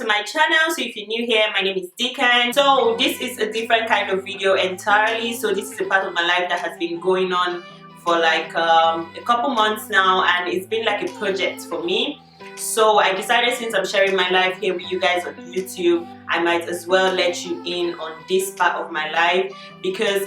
to my channel. So if you're new here, my name is Deacon. So this is a different kind of video entirely. So this is a part of my life that has been going on for like a couple months now, and it's been like a project for me. So I decided, since I'm sharing my life here with you guys on YouTube, I might as well let you in on this part of my life, because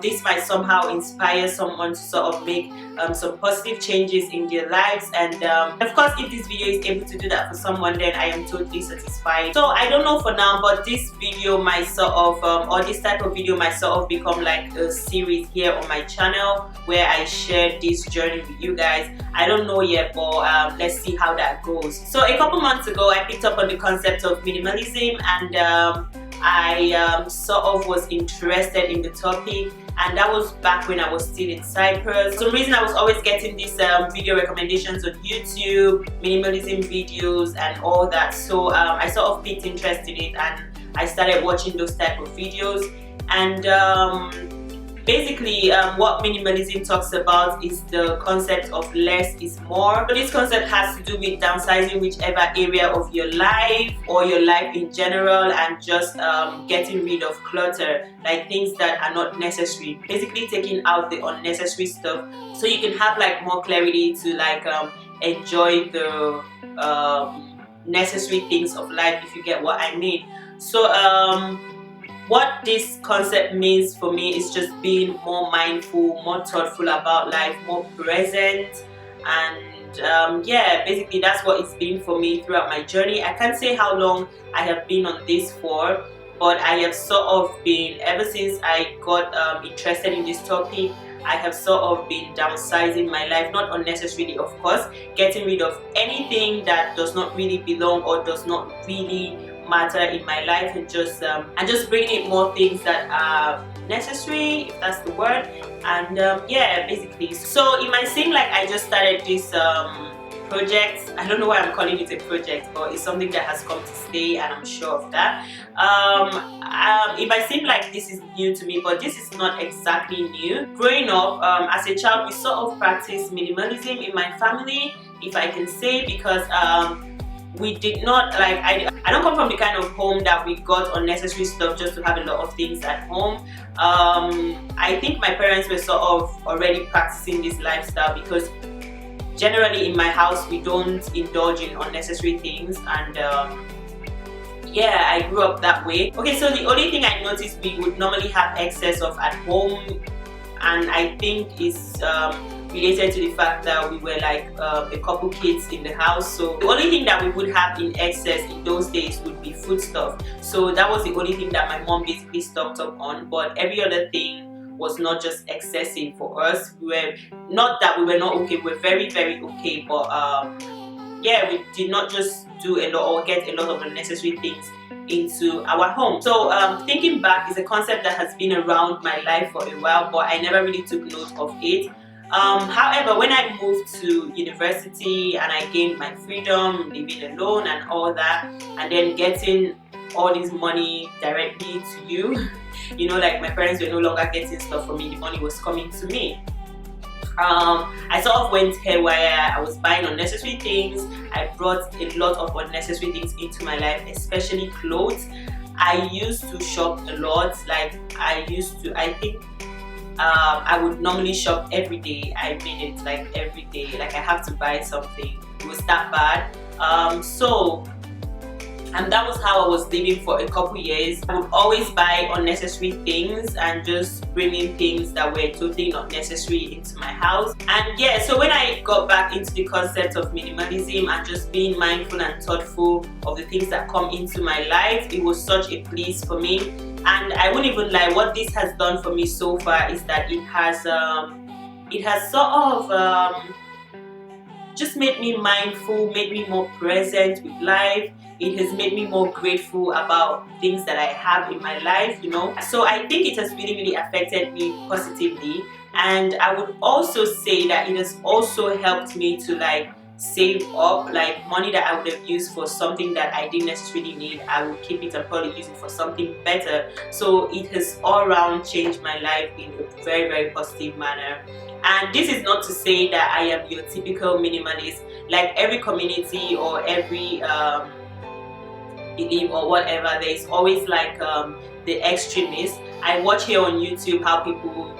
this might somehow inspire someone to sort of make some positive changes in their lives. And of course, if this video is able to do that for someone, then I am totally satisfied. So I don't know for now, but this video might sort of or this type of video might sort of become like a series here on my channel where I share this journey with you guys. I don't know yet, but let's see how that goes. So a couple months ago, I picked up on the concept of minimalism, and I sort of was interested in the topic, and that was back when I was still in Cyprus. For some reason, I was always getting these video recommendations on YouTube, minimalism videos and all that. So I sort of picked interest in it, and I started watching those type of videos. And basically, what minimalism talks about is the concept of less is more. So this concept has to do with downsizing whichever area of your life or your life in general, and just getting rid of clutter, like things that are not necessary. Basically taking out the unnecessary stuff so you can have like more clarity to like enjoy the necessary things of life, if you get what I mean. So what this concept means for me is just being more mindful, more thoughtful about life, more present. And yeah, basically that's what it's been for me throughout my journey. I can't say how long I have been on this for, but I have sort of been, ever since I got interested in this topic, I have sort of been downsizing my life, not unnecessarily of course, getting rid of anything that does not really belong or does not really matter in my life, and just bringing in more things that are necessary, if that's the word. And yeah, basically, so it might seem like I just started this project. I don't know why I'm calling it a project, but it's something that has come to stay, and I'm sure of that. It might seem like this is new to me, but this is not exactly new. Growing up as a child, we sort of practiced minimalism in my family, if I can say, because we did not, like, I don't come from the kind of home that we got unnecessary stuff just to have a lot of things at home. I think my parents were sort of already practicing this lifestyle, because generally in my house we don't indulge in unnecessary things. And yeah, I grew up that way. Okay, so the only thing I noticed we would normally have excess of at home, and I think is related to the fact that we were like a couple kids in the house. So the only thing that we would have in excess in those days would be food stuff. So that was the only thing that my mom basically stocked up on. But every other thing was not just excessive for us. We were not that we were not okay, we were very, very okay. But yeah, we did not just do a lot or get a lot of unnecessary things into our home. So thinking back is a concept that has been around my life for a while, but I never really took note of it. However, when I moved to university and I gained my freedom, living alone and all that, and then getting all this money directly to you, you know, like my parents were no longer getting stuff for me, the money was coming to me. I sort of went haywire. I was buying unnecessary things. I brought a lot of unnecessary things into my life, especially clothes. I used to shop a lot. Like I think I would normally shop every day. I mean it, like every day. Like I have to buy something. It was that bad. And that was how I was living for a couple years. I would always buy unnecessary things and just bring in things that were totally not necessary into my house. And yeah, so when I got back into the concept of minimalism and just being mindful and thoughtful of the things that come into my life, it was such a bliss for me. And I won't even lie, what this has done for me so far is that it has sort of just made me mindful, made me more present with life. It has made me more grateful about things that I have in my life, you know. So I think it has really, really affected me positively. And I would also say that it has also helped me to like save up, like money that I would have used for something that I didn't necessarily need. I will keep it and probably use it for something better. So it has all around changed my life in a very, very positive manner. And this is not to say that I am your typical minimalist. Like every community or every believe or whatever. There's always like the extremists. I watch here on YouTube how people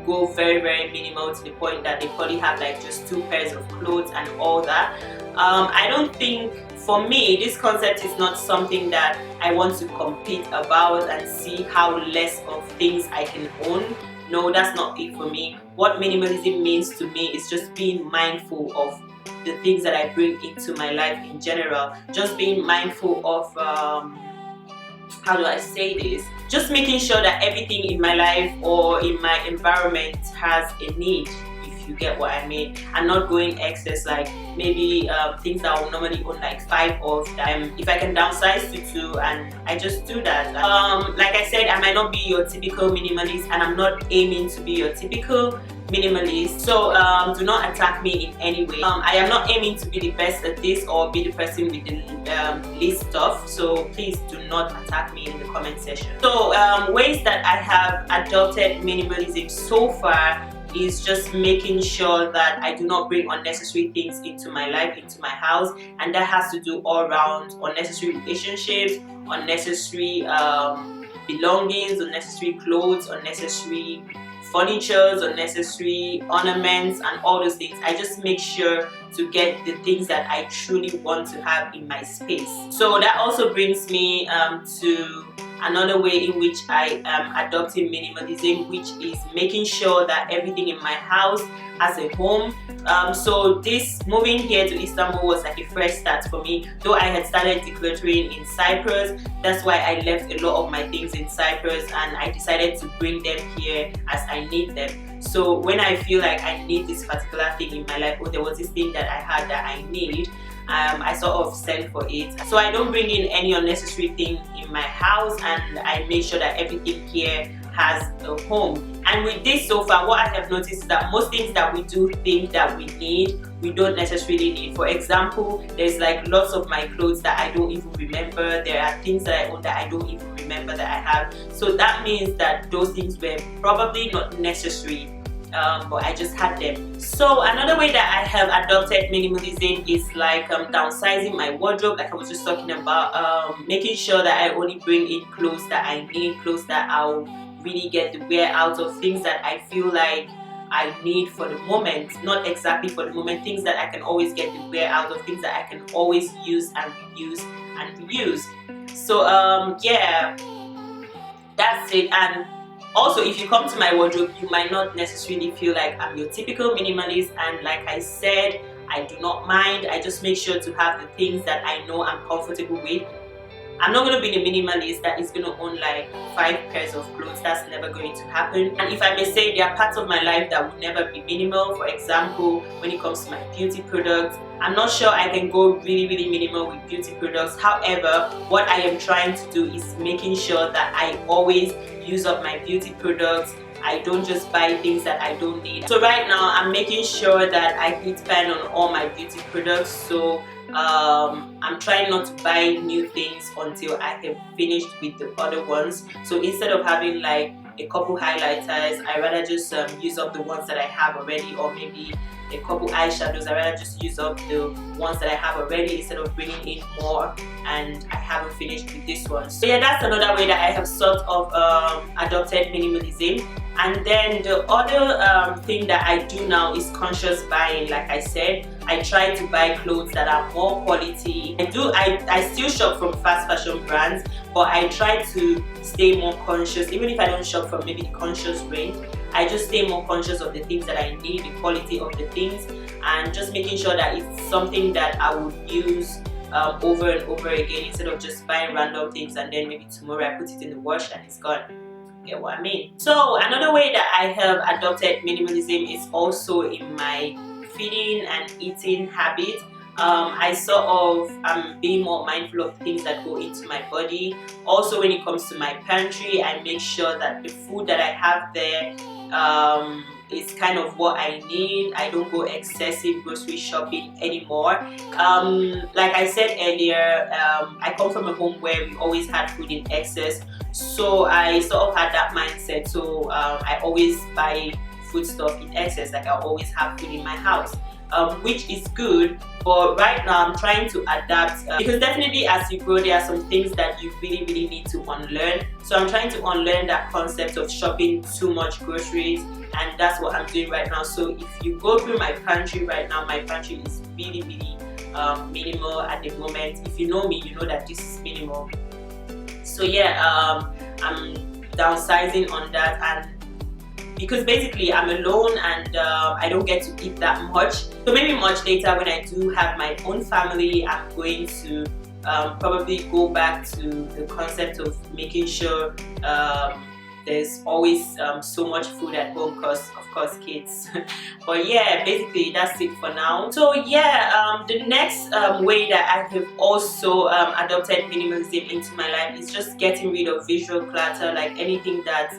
go very minimal to the point that they probably have like just 2 pairs of clothes and all that. I don't think, for me, this concept is not something that I want to compete about and see how less of things I can own. No, that's not it for me. What minimalism means to me is just being mindful of the things that I bring into my life in general. Just being mindful of how do I say this? Just making sure that everything in my life or in my environment has a need, if you get what I mean, and not going excess, like maybe things that I would normally own like 5 of them. If I can downsize to 2, and I just do that. Like I said, I might not be your typical minimalist, and I'm not aiming to be your typical minimalist, so do not attack me in any way. I am not aiming to be the best at this or be the person with the least stuff, so please do not attack me in the comment section. So ways that I have adopted minimalism so far is just making sure that I do not bring unnecessary things into my life, into my house, and that has to do all around unnecessary relationships, unnecessary belongings, unnecessary clothes, unnecessary furnitures, unnecessary ornaments, and all those things. I just make sure to get the things that I truly want to have in my space. So that also brings me to another way in which I am adopting minimalism, which is making sure that everything in my house has a home. So this moving here to Istanbul was like a fresh start for me. Though I had started decluttering in Cyprus, that's why I left a lot of my things in Cyprus, and I decided to bring them here as I need them. So when I feel like I need this particular thing in my life, or there was this thing that I had that I need, I sort of send for it. So I don't bring in any unnecessary thing in my house, and I make sure that everything here has a home. And with this so far, what I have noticed is that most things that we do think that we need, we don't necessarily need. For example, there's like lots of my clothes that I don't even remember. There are things that I own that I don't even remember that I have. So that means that those things were probably not necessary, but I just had them. So another way that I have adopted minimalism is like downsizing my wardrobe, like I was just talking about, making sure that I only bring in clothes that I need, clothes that I'll really get the wear out of, things that I feel like I need for the moment, not exactly for the moment, things that I can always get the wear out of, things that I can always use and reuse and reuse. So yeah, that's it. And also, if you come to my wardrobe, you might not necessarily feel like I'm your typical minimalist, and like I said, I do not mind. I just make sure to have the things that I know I'm comfortable with. I'm not going to be the minimalist that is going to own like 5 pairs of clothes. That's never going to happen. And if I may say, there are parts of my life that will never be minimal. For example, when it comes to my beauty products, I'm not sure I can go really minimal with beauty products. However, what I am trying to do is making sure that I always use up my beauty products. I don't just buy things that I don't need. So right now, I'm making sure that I hit pan on all my beauty products. So I'm trying not to buy new things until I have finished with the other ones. So instead of having like a couple highlighters, I rather just use up the ones that I have already, or maybe a couple eyeshadows. I rather just use up the ones that I have already instead of bringing in more and I haven't finished with this one. So yeah, that's another way that I have sort of adopted minimalism. And then the other thing that I do now is conscious buying. Like I said, I try to buy clothes that are more quality. I still shop from fast fashion brands, but I try to stay more conscious. Even if I don't shop from maybe the conscious range, I just stay more conscious of the things that I need, the quality of the things, and just making sure that it's something that I would use over and over again, instead of just buying random things and then maybe tomorrow I put it in the wash and it's gone. Get what I mean? So another way that I have adopted minimalism is also in my feeding and eating habit. I sort of am being more mindful of things that go into my body. Also, when it comes to my pantry, I make sure that the food that I have there is kind of what I need. I don't go excessive grocery shopping anymore. Like I said earlier, I come from a home where we always had food in excess, so I sort of had that mindset. So I always buy food stuff in excess, like I always have food in my house. which is good. But right now I'm trying to adapt, because definitely as you grow there are some things that you really need to unlearn. So I'm trying to unlearn that concept of shopping too much groceries, and that's what I'm doing right now. So if you go through my pantry right now, my pantry is really minimal at the moment. If you know me, you know that this is minimal. So yeah, I'm downsizing on that, and because basically I'm alone and I don't get to eat that much. So maybe much later when I do have my own family, I'm going to probably go back to the concept of making sure there's always so much food at home, because of course kids. But yeah, basically that's it for now. So yeah, the next way that I have also adopted minimalism into my life is just getting rid of visual clutter, like anything that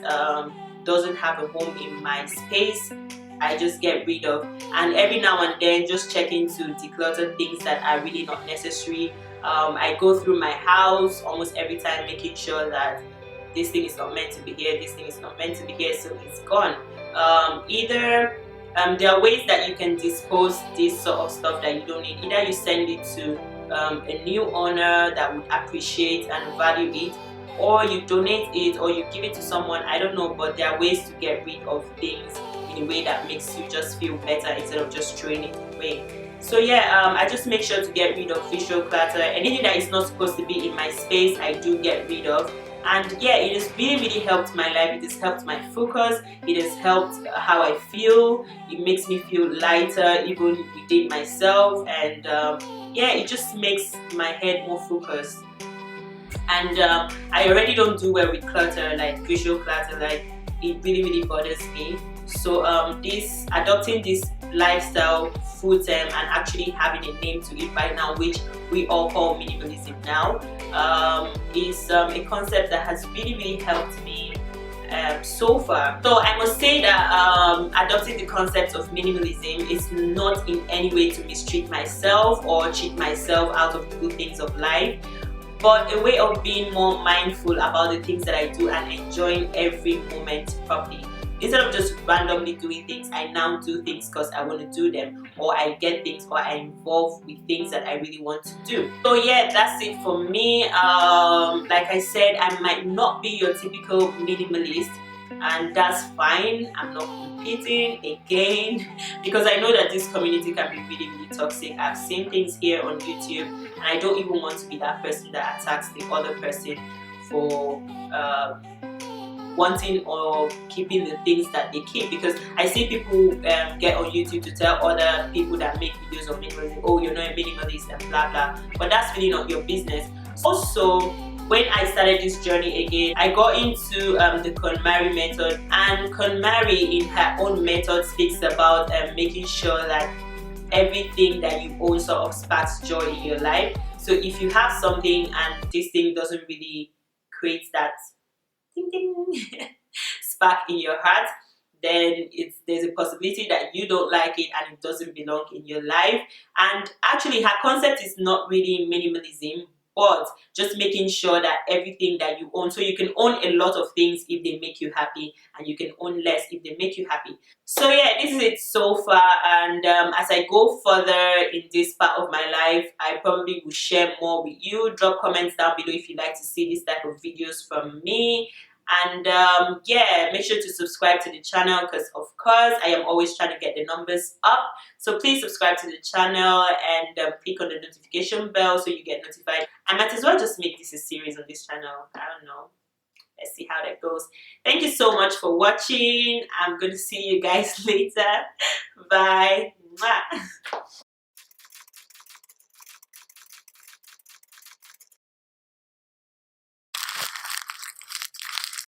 doesn't have a home in my space, I just get rid of. And every now and then just checking to declutter things that are really not necessary. I go through my house almost every time, making sure that this thing is not meant to be here, this thing is not meant to be here, so it's gone. There are ways that you can dispose this sort of stuff that you don't need. Either you send it to a new owner that would appreciate and value it, or you donate it, or you give it to someone, I don't know. But there are ways to get rid of things in a way that makes you just feel better instead of just throwing it away. So yeah, I just make sure to get rid of visual clutter. Anything that is not supposed to be in my space, I do get rid of. And yeah, it has really helped my life. It has helped my focus, it has helped how I feel. It makes me feel lighter even within myself, and yeah, it just makes my head more focused. And I already don't do well with clutter, like visual clutter, like it really bothers me. So this adopting this lifestyle full time and actually having a name to it right now, which we all call minimalism now, is a concept that has really helped me so far. So I must say that adopting the concept of minimalism is not in any way to mistreat myself or cheat myself out of the good things of life, but a way of being more mindful about the things that I do and enjoying every moment properly. Instead of just randomly doing things, I now do things because I want to do them, or I get things, or I involve with things that I really want to do. So yeah, that's it for me. Like I said, I might not be your typical minimalist, and that's fine. I'm not competing again because I know that this community can be really toxic. I've seen things here on YouTube, and I don't even want to be that person that attacks the other person for wanting or keeping the things that they keep. Because I see people get on YouTube to tell other people that make videos of minimalism, oh, you're not a minimalist and blah blah, but that's really not your business. Also, when I started this journey again, I got into the KonMari method, and KonMari in her own method speaks about making sure that everything that you own sort of sparks joy in your life. So if you have something and this thing doesn't really create that ding ding spark in your heart, then there's a possibility that you don't like it and it doesn't belong in your life. And actually her concept is not really minimalism, but just making sure that everything that you own, so you can own a lot of things if they make you happy, and you can own less if they make you happy. So yeah, this is it so far, and as I go further in this part of my life, I probably will share more with you. Drop comments down below if you'd like to see this type of videos from me. And yeah, make sure to subscribe to the channel, because of course I am always trying to get the numbers up. So please subscribe to the channel and click on the notification bell so you get notified. I might as well just make this a series on this channel. I don't know. Let's see how that goes. Thank you so much for watching. I'm going to see you guys later. Bye. Mwah.